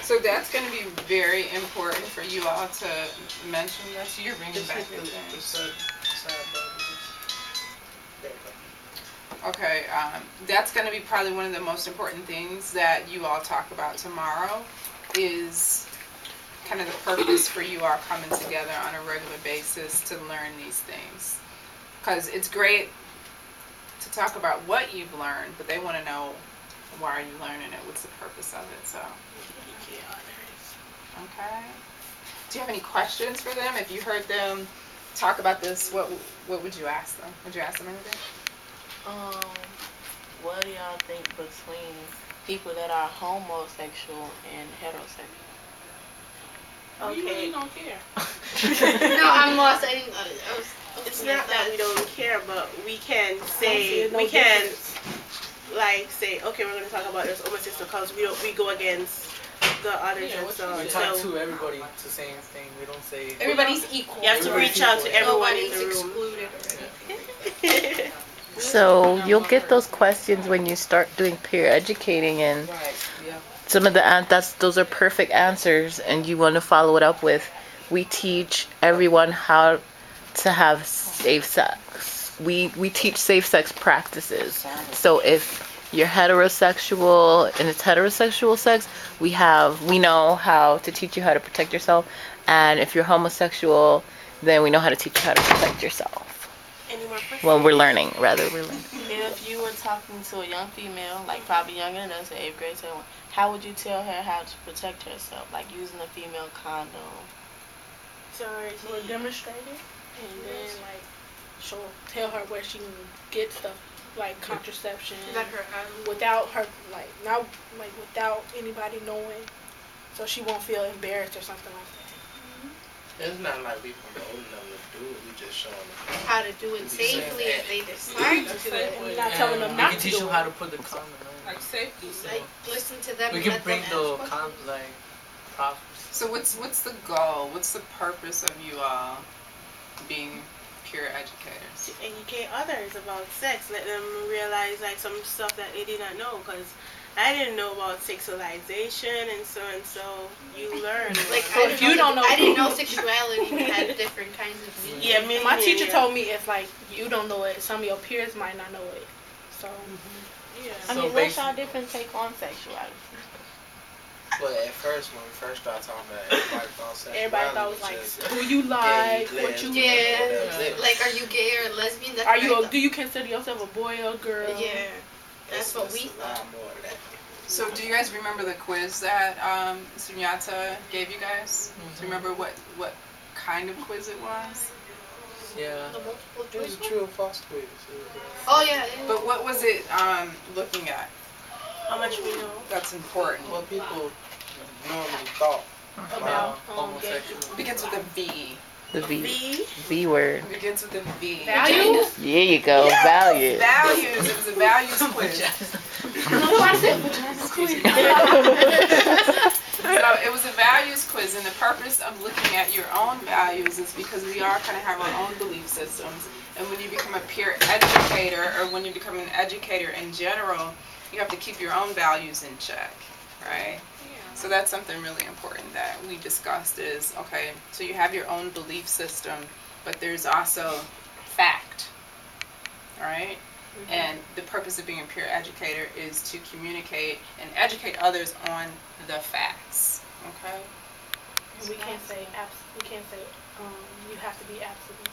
So that's going to be very important for you all to mention that. So you're bringing back your things. Okay, that's going to be probably one of the most important things that you all talk about tomorrow is kind of the purpose for you all coming together on a regular basis to learn these things. Because it's great to talk about what you've learned, but they want to know why are you learning it, what's the purpose of it. So, okay. Do you have any questions for them? If you heard them talk about this, what would you ask them? Would you ask them anything? What do y'all think between people that are homosexual and heterosexual? Okay. You really don't care. No, I'm lost. It's not that we don't care, but we can say say, okay, we're going to talk about this homosexual because we go against the others and so on. We talk to everybody the same thing. We don't say everybody's equal. You have to reach out to everyone in the room. Excluded. So you'll get those questions when you start doing peer educating, and some of those are perfect answers, and you want to follow it up with, we teach everyone how to have safe sex. We teach safe sex practices. So if you're heterosexual and it's heterosexual sex, we know how to teach you how to protect yourself, and if you're homosexual, then we know how to teach you how to protect yourself. Any more questions? Well, we're learning. If you were talking to a young female, like probably younger than us, 8th grade, 7th, how would you tell her how to protect herself, like using a female condom? Sorry, or demonstrate it, and then tell her where she can get stuff like contraception without her without anybody knowing, so she won't feel embarrassed or something like that. it's not like we from old enough to do it. We just showing them how to do it safely if they decide to do it. We're not telling them not to do it. We can teach them how to put the condom in. Like safety. Like listen to them. We can bring the condom props. So what's the goal? What's the purpose of you all being peer educators? To educate others about sex, let them realize some stuff that they did not know, because I didn't know about sexualization and so you learn. If you don't know, I didn't know sexuality had different kinds of meanings. Yeah, my teacher told me if you don't know it, some of your peers might not know it. So I mean, what's your different take on sexuality? Well, at first, when we first started talking about it, everybody thought sexuality was like, who you like, what you like, are you gay or lesbian? Do you consider yourself a boy or a girl? Yeah, that's what we thought. So do you guys remember the quiz that Sunyata gave you guys? Do you remember what kind of quiz it was? Yeah. The multiple It was choice a true or false quiz. Oh yeah. But what was it looking at? How much we know. That's important. What people normally thought About homosexual. Begins with a V. The V. V word. Begins with a V. Values? There you go. Yeah, Values. Values. It was a values quiz. So it was a values quiz, and the purpose of looking at your own values is because we all kind of have our own belief systems. And when you become a peer educator, or when you become an educator in general, you have to keep your own values in check, right? So that's something really important that we discussed is, okay, so you have your own belief system, but there's also fact, all right? Mm-hmm. And the purpose of being a peer educator is to communicate and educate others on the facts, okay? We can't say you have to be absolute.